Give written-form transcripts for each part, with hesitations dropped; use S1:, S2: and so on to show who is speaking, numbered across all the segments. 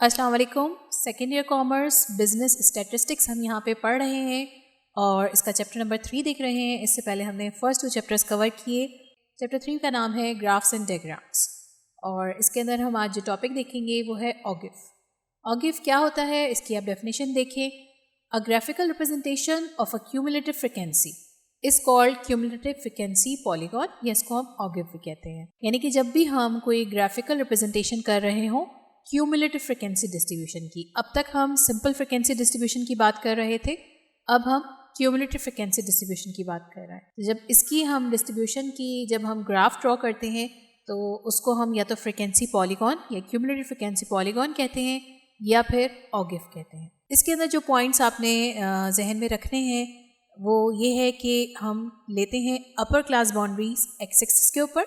S1: अस्सलाम वालेकुम। Second year commerce business statistics हम यहाँ पे पढ़ रहे हैं और इसका चैप्टर नंबर 3 देख रहे हैं। इससे पहले हमने फर्स्ट 2 चैप्टर्स कवर किए। चैप्टर 3 का नाम है ग्राफ्स एंड डायग्राम्स और इसके अंदर हम आज जो टॉपिक देखेंगे वो है ऑगिफ। ऑगिफ क्या होता है, इसकी आप डेफिनेशन देखें। अ graphical representation of a cumulative frequency is called cumulative frequency polygon, या इसको हम ऑगिफ भी कहते हैं। यानी कि जब भी हम कोई ग्राफिकल रिप्रेजेंटेशन कर रहे हों क्यूमुलेटिव फ्रीक्वेंसी डिस्ट्रीब्यूशन की, अब तक हम सिंपल फ्रीक्वेंसी डिस्ट्रीब्यूशन की बात कर रहे थे, अब हम क्यूमुलेटिव फ्रीक्वेंसी डिस्ट्रीब्यूशन की बात कर रहे हैं। तो जब इसकी हम डिस्ट्रीब्यूशन की जब हम ग्राफ ड्रॉ करते हैं तो उसको हम या तो फ्रीक्वेंसी पॉलीगॉन या क्यूमुलेटिव फ्रीक्वेंसी पॉलीगॉन कहते हैं या फिर ऑगिफ कहते हैं। इसके अंदर जो पॉइंट्स आपने जहन में रखने हैं वो ये है कि हम लेते हैं upper class boundaries x axis के ऊपर,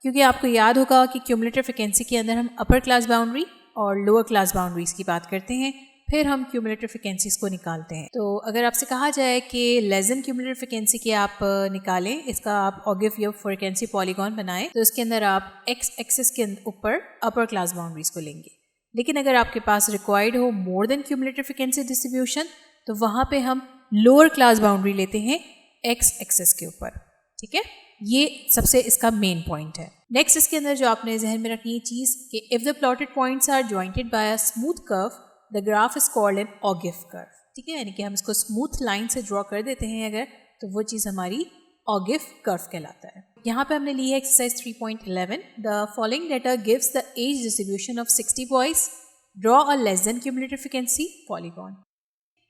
S1: क्योंकि आपको याद होगा कि क्यूमुलेटिव फ्रीक्वेंसी के अंदर हम अपर क्लास बाउंड्री और लोअर क्लास बाउंड्रीज की बात करते हैं, फिर हम क्यूमुलेटिव फ्रीक्वेंसीज को निकालते हैं। तो अगर आपसे कहा जाए कि लेस देन क्यूमुलेटिव फ्रीक्वेंसी की आप निकालें, इसका आप ऑगिफ या फ्रीक्वेंसी पॉलीगॉन बनाएं, तो इसके अंदर आप एक्स एक्सिस के ऊपर अपर क्लास बाउंड्रीज को लेंगे। लेकिन अगर आपके पास रिक्वायर्ड हो more than cumulative frequency distribution, तो वहाँ पे हम लोअर क्लास बाउंड्री लेते हैं एक्स एक्सिस के ऊपर। ठीक है, ये सबसे इसका मेन पॉइंट है। नेक्स्ट इसके अंदर जो आपने जहन में रखनी है चीज़ कि if the plotted points are jointed by a smooth curve the graph is called an ogive curve. ठीक है, यानी कि हम इसको स्मूथ लाइन से ड्रॉ कर देते हैं अगर, तो वो चीज़ हमारी ऑगिफ कर्व कहलाता है। यहाँ पे हमने ली है exercise 3.11। The following data gives the age distribution of 60 boys, draw a less than cumulative frequency polygon.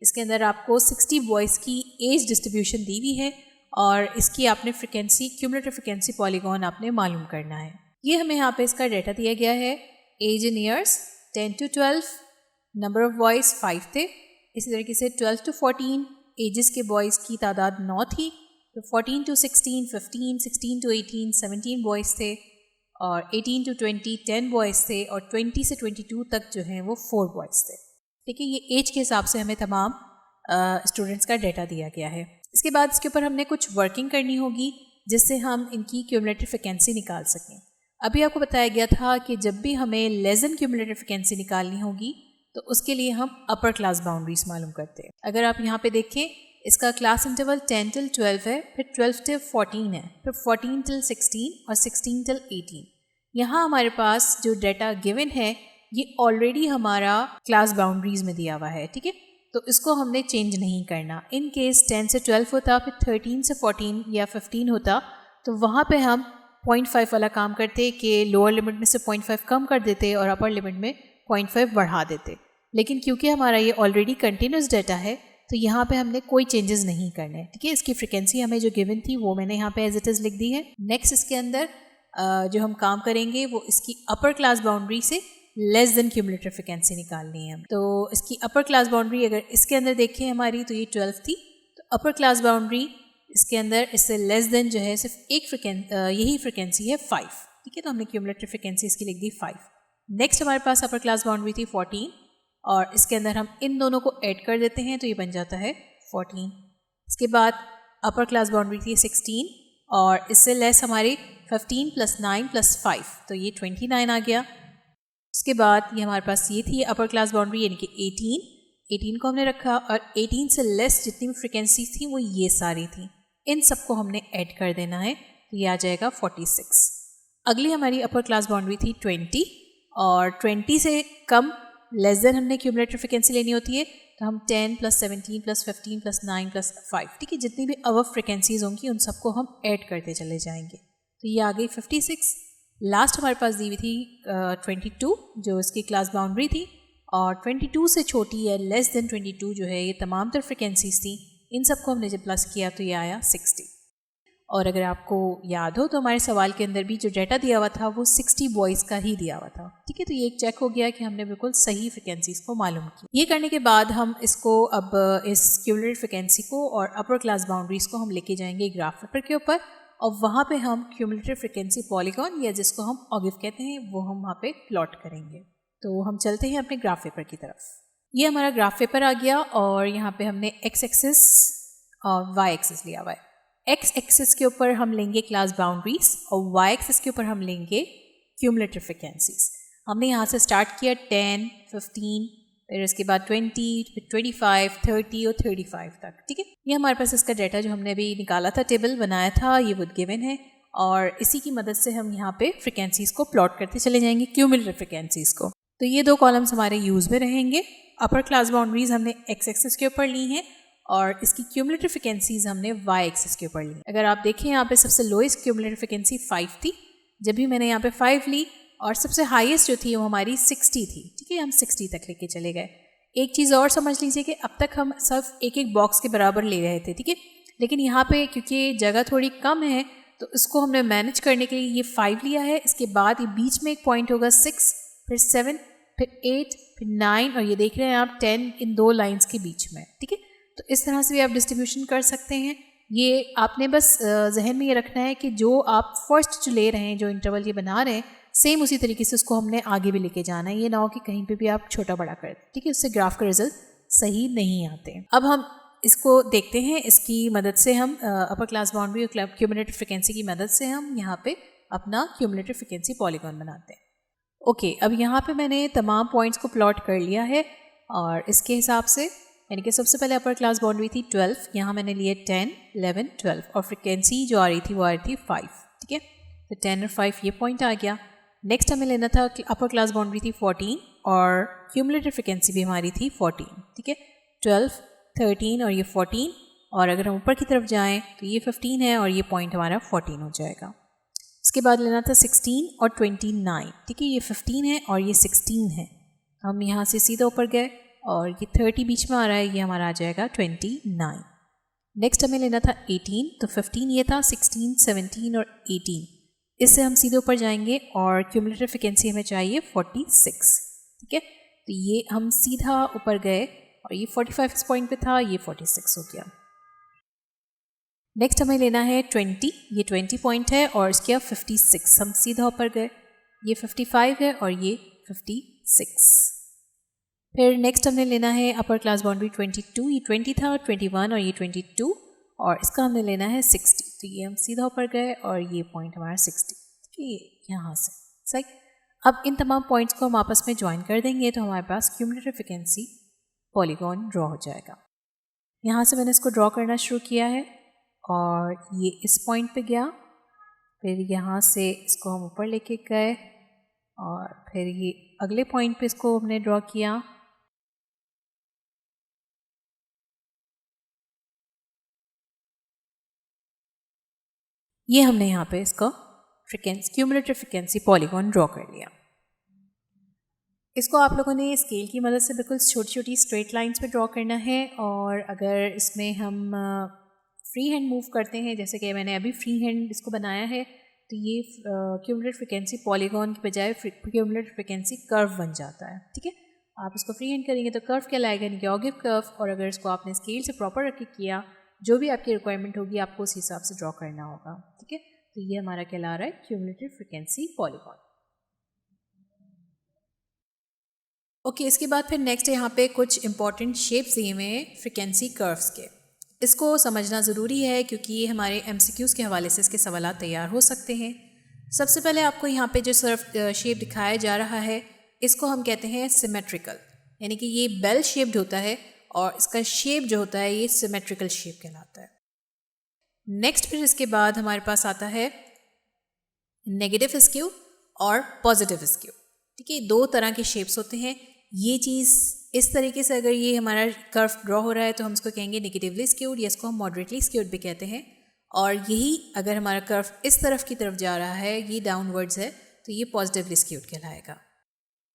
S1: इसके अंदर आपको 60 बॉयज़ की एज डिस्ट्रीब्यूशन दी हुई है और इसकी आपने फ्रीक्वेंसी क्यूमुलेटिव फ्रीक्वेंसी पॉलीगॉन आपने मालूम करना है। ये हमें यहाँ पे इसका डाटा दिया गया है। Age in years 10 to 12, number of boys 5 थे। इसी तरीके से 12 to 14 एजेस के बॉयज़ की तादाद 9 थी। तो 14 to 16 15, 16 to 18 17 बॉयज़ थे और 18 to 20 10 बॉयज़ थे और 20 से 22 तक जो हैं वो 4 बॉयज़ थे। ठीक है, ये एज के हिसाब से हमें तमाम स्टूडेंट्स का डाटा दिया गया है। इसके बाद इसके ऊपर हमने कुछ वर्किंग करनी होगी जिससे हम इनकी क्यूमुलेटिव फ्रीक्वेंसी निकाल सकें। अभी आपको बताया गया था कि जब भी हमें लेस देन क्यूमुलेटिव फ्रीक्वेंसी निकालनी होगी तो उसके लिए हम अपर क्लास बाउंड्रीज मालूम करते हैं। अगर आप यहाँ पे देखें, इसका क्लास इंटरवल 10 till 12 है, फिर 12 till 14 है, फिर 14 till 16 और 16 till 18। यहाँ हमारे पास जो डाटा गिवन है ये ऑलरेडी हमारा क्लास बाउंड्रीज में दिया हुआ है। ठीक है, तो इसको हमने चेंज नहीं करना। इन केस 10 से 12 होता, फिर 13 से 14 या 15 होता, तो वहाँ पे हम 0.5 वाला काम करते कि लोअर लिमिट में से 0.5 कम कर देते और अपर लिमिट में 0.5 बढ़ा देते। लेकिन क्योंकि हमारा ये ऑलरेडी कंटिन्यूस डाटा है तो यहाँ पे हमने कोई चेंजेस नहीं करने। ठीक है, इसकी फ्रिक्वेंसी हमें जो गिवन थी वो मैंने यहाँ पे एज इट इज़ लिख दी है। नेक्स्ट इसके अंदर जो हम काम करेंगे वो इसकी अपर क्लास बाउंड्री से लेस देन क्यूमुलेटिव फ्रीक्वेंसी निकालनी है। तो इसकी अपर क्लास बाउंड्री अगर इसके अंदर देखें हमारी, तो ये 12 थी, तो अपर क्लास बाउंड्री इसके अंदर इससे लेस देन जो है सिर्फ एक यही फ्रीक्वेंसी है 5। ठीक है, तो हमने क्यूमुलेटिव फ्रीक्वेंसी इसकी लिख दी 5। नेक्स्ट हमारे पास अपर क्लास बाउंड्री थी 14 और इसके अंदर हम इन दोनों को ऐड कर देते हैं तो ये बन जाता है 14। इसके बाद अपर क्लास बाउंड्री थी 16 और इससे लेस हमारी 15 + 9 + 5, तो ये 29 आ गया। उसके बाद ये हमारे पास ये थी अपर क्लास बाउंड्री यानी कि 18 को हमने रखा और 18 से लेस जितनी भी फ्रीक्वेंसी थी वो ये सारी थी, इन सबको हमने ऐड कर देना है, तो ये आ जाएगा 46। अगली हमारी अपर क्लास बाउंड्री थी 20 और 20 से कम लेस देन हमने क्यूमुलेटिव फ्रीक्वेंसी लेनी होती है, तो हम 10 + 17 + 15 + 9 + 5, ठीक है, जितनी भी अबव फ्रीक्वेंसीज होंगी उन सबको हम ऐड करते चले जाएंगे, तो ये आ गई 56। लास्ट हमारे पास दी हुई थी 22 जो इसकी क्लास बाउंड्री थी और 22 से छोटी या लेस देन 22 जो है ये तमाम तर फ्रिक्वेंसीज थी, इन सबको हमने जब प्लस किया तो ये आया 60। और अगर आपको याद हो तो हमारे सवाल के अंदर भी जो डाटा दिया हुआ था वो 60 बॉयज़ का ही दिया हुआ था। ठीक है, तो ये एक चेक हो गया कि हमने बिल्कुल सही फ्रिक्वेंसीज को मालूम किया। ये करने के बाद हम इसको अब इस क्यूमुलेटिव फ्रिक्वेंसी को और अपर क्लास बाउंड्रीज को हम लेके जाएंगे ग्राफ पेपर के ऊपर और वहाँ पे हम क्यूमुलेटिव फ्रीक्वेंसी पॉलीगॉन या जिसको हम ऑगिफ कहते हैं वो हम वहाँ पे प्लॉट करेंगे। तो हम चलते हैं अपने ग्राफ पेपर की तरफ। ये हमारा ग्राफ पेपर आ गया और यहाँ पे हमने एक्स एक्सिस और वाई एक्सिस लिया हुआ है। एक्स एक्सिस के ऊपर हम लेंगे क्लास बाउंड्रीज और वाई एक्सिस के ऊपर हम लेंगे क्यूमुलेटिव फ्रीक्वेंसीज। हमने यहाँ से स्टार्ट किया 10, 15, फिर इसके बाद 20, फिर 25, 30 और 35 तक, ठीक है। ये हमारे पास इसका डाटा जो हमने अभी निकाला था, टेबल बनाया था, ये वुड गिवन है और इसी की मदद से हम यहाँ पे फ्रिक्वेंसीज को प्लॉट करते चले जाएंगे, क्यूमुलेटिव फ्रिक्वेंसीज को। तो ये 2 कॉलम्स हमारे यूज़ में रहेंगे। अपर क्लास बाउंड्रीज हमने एक्स एक्सिस के ऊपर ली हैं और इसकी क्यूमुलेटिव फ्रिक्वेंसीज हमने वाई एक्सिस के ऊपर ली। अगर आप देखें यहाँ पे सबसे लोएस्ट क्यूमुलेटिव फ्रिक्वेंसी 5 थी, जब भी मैंने यहाँ पे 5 ली, और सबसे हाईएस्ट जो थी वो हमारी 60 थी, ठीक है। हम 60 तक लेके चले गए। एक चीज़ और समझ लीजिए कि अब तक हम सिर्फ एक एक बॉक्स के बराबर ले रहे थे, ठीक है, लेकिन यहाँ पे क्योंकि जगह थोड़ी कम है तो इसको हमने मैनेज करने के लिए ये 5 लिया है। इसके बाद ये बीच में एक पॉइंट होगा 6, फिर 7, फिर 8, फिर 9 और ये देख रहे हैं आप 10 इन 2 लाइन्स के बीच में, ठीक है। तो इस तरह से भी आप डिस्ट्रीब्यूशन कर सकते हैं। ये आपने बस जहन में ये रखना है कि जो आप फर्स्ट जो ले रहे हैं, जो इंटरवल ये बना रहे हैं, सेम उसी तरीके से उसको हमने आगे भी लेके जाना है। ये ना हो कि कहीं पे भी आप छोटा बड़ा कर दें, ठीक है, उससे ग्राफ का रिजल्ट सही नहीं आते। अब हम इसको देखते हैं, इसकी मदद से हम अपर क्लास बाउंड्री और क्यूमुलेटिव फ्रिक्वेंसी की मदद से हम यहाँ पे अपना क्यूमुलेटिव फ्रिक्वेंसी पॉलीगॉन बनाते हैं। ओके, अब यहाँ पे मैंने तमाम पॉइंट्स को प्लॉट कर लिया है और इसके हिसाब से, यानी कि सबसे पहले अपर क्लास बाउंड्री थी 12, यहाँ मैंने लिए 10, 11, 12 और फ्रिक्वेंसी जो आ रही थी वो आ रही थी 5, ठीक है। तो 10 और 5 ये पॉइंट आ गया। नेक्स्ट हमें लेना था, अपर क्लास बाउंड्री थी 14 और क्यूमुलेटिव फ्रिक्वेंसी भी हमारी थी 14, ठीक है। 12, 13 और ये 14, और अगर हम ऊपर की तरफ जाएं तो ये 15 है और ये पॉइंट हमारा 14 हो जाएगा। इसके बाद लेना था 16 और 29, ठीक है, ये 15 है और ये 16 है। हम यहाँ से सीधा ऊपर गए और ये 30 बीच में आ रहा है, ये हमारा आ जाएगा 29। नेक्स्ट हमें लेना था 18, तो 15 ये था, 16, 17 और 18, इससे हम सीधे ऊपर जाएंगे और क्यूमुलेटिव फ्रिक्वेंसी हमें चाहिए 46, ठीक है। तो ये हम सीधा ऊपर गए और ये 45 इस पॉइंट पे था, ये 46 हो गया। नेक्स्ट हमें लेना है 20, ये 20 पॉइंट है और इसके 56, हम सीधा ऊपर गए, ये 55 है और ये 56। फिर नेक्स्ट हमने लेना है अपर क्लास बाउंड्री 22, ये 20 था, 21 और ये 22 और इसका हमने लेना है 60, तो ये हम सीधा ऊपर गए और ये पॉइंट हमारा 60, ठीक है, यहाँ से सही। अब इन तमाम पॉइंट्स को हम आपस में ज्वाइन कर देंगे तो हमारे पास क्यूमुलेटिव फ्रिक्वेंसी पॉलीगॉन ड्रॉ हो जाएगा। यहाँ से मैंने इसको ड्रॉ करना शुरू किया है और ये इस पॉइंट पे गया, फिर यहाँ से इसको हम ऊपर लेके गए और फिर ये अगले पॉइंट पे इसको हमने ड्रॉ किया। ये हमने यहाँ पे इसका क्यूमुलेटिव फ्रिक्वेंसी पॉलीगॉन ड्रॉ कर लिया। इसको आप लोगों ने स्केल की मदद से बिल्कुल छोटी छोटी स्ट्रेट लाइंस पे ड्रॉ करना है और अगर इसमें हम फ्री हैंड मूव करते हैं, जैसे कि मैंने अभी फ्री हैंड इसको बनाया है, तो ये क्यूमुलेटिव फ्रिक्वेंसी पॉलीगॉन की बजाय क्यूमुलेटिव फ्रिक्वेंसी कर्व बन जाता है, ठीक है। आप इसको फ्री हैंड करेंगे तो कर्व कहलाएगा, यानी कि ऑगिव कर्व, और अगर इसको आपने स्केल से प्रॉपर रख के किया, जो भी आपकी रिक्वायरमेंट होगी आपको उस हिसाब से ड्रॉ करना होगा, ठीक है। तो ये हमारा कहला रहा है क्यूमुलेटिव फ्रिक्वेंसी पॉलीगॉन। ओके, इसके बाद फिर नेक्स्ट यहाँ पे कुछ इंपॉर्टेंट शेप्स दिए हुए हैं फ्रिक्वेंसी कर्व्स के। इसको समझना ज़रूरी है क्योंकि ये हमारे MCQs के हवाले से इसके सवाल तैयार हो सकते हैं। सबसे पहले आपको यहाँ पे जो सिर्फ शेप दिखाया जा रहा है इसको हम कहते हैं सिमेट्रिकल, यानी कि ये बेल शेप्ड होता है और इसका शेप जो होता है ये सिमेट्रिकल शेप कहलाता है। नेक्स्ट फिर इसके बाद हमारे पास आता है नेगेटिव स्क्यू और पॉजिटिव स्क्यू, ठीक है। 2 तरह के शेप्स होते हैं। ये चीज़ इस तरीके से अगर ये हमारा कर्व ड्रॉ हो रहा है तो हम इसको कहेंगे नेगेटिवली स्क्यूड, या इसको हम मॉडरेटली स्क्यूड भी कहते हैं। और यही अगर हमारा कर्व इस तरफ की तरफ जा रहा है, ये डाउनवर्ड्स है, तो ये पॉजिटिवली स्क्यूड कहलाएगा।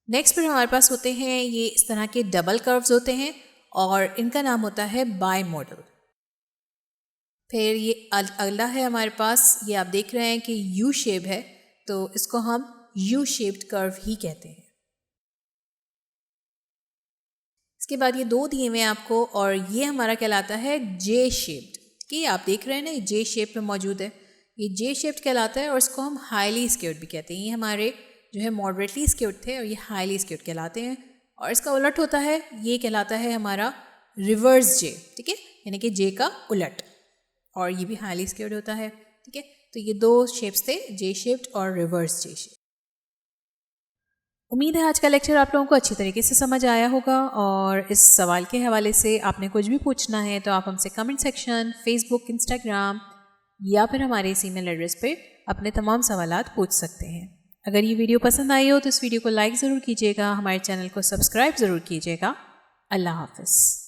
S1: नेक्स्ट फिर हमारे पास होते हैं ये इस तरह के डबल कर्व्स होते हैं और इनका नाम होता है बाई मॉडल। फिर ये अगला है हमारे पास, ये आप देख रहे हैं कि यू शेप है, तो इसको हम यू शेप्ड कर्व ही कहते हैं। इसके बाद ये 2 दिए हुए हैं आपको और ये हमारा कहलाता है जे शेप्ड, कि आप देख रहे हैं ना, ये जे शेप में मौजूद है, ये जे शेप्ड कहलाता है और इसको हम हाईली स्क्यूड भी कहते हैं। ये हमारे जो है मॉडरेटली स्क्यूड थे और ये हाईली स्क्यूड कहलाते हैं। और इसका उलट होता है, ये कहलाता है हमारा रिवर्स जे, ठीक है, यानी कि जे का उलट, और ये भी हाईली स्क्यूड होता है, ठीक है। तो ये 2 शेप्स थे, जे शेप्ड और रिवर्स जे शेप। उम्मीद है आज का लेक्चर आप लोगों को अच्छी तरीके से समझ आया होगा और इस सवाल के हवाले से आपने कुछ भी पूछना है तो आप हमसे कमेंट सेक्शन, फेसबुक, इंस्टाग्राम या फिर हमारे इस ईमेल एड्रेस पे अपने तमाम सवालात पूछ सकते हैं। अगर ये वीडियो पसंद आई हो तो इस वीडियो को लाइक ज़रूर कीजिएगा, हमारे चैनल को सब्सक्राइब ज़रूर कीजिएगा। अल्लाह हाफ़िज़।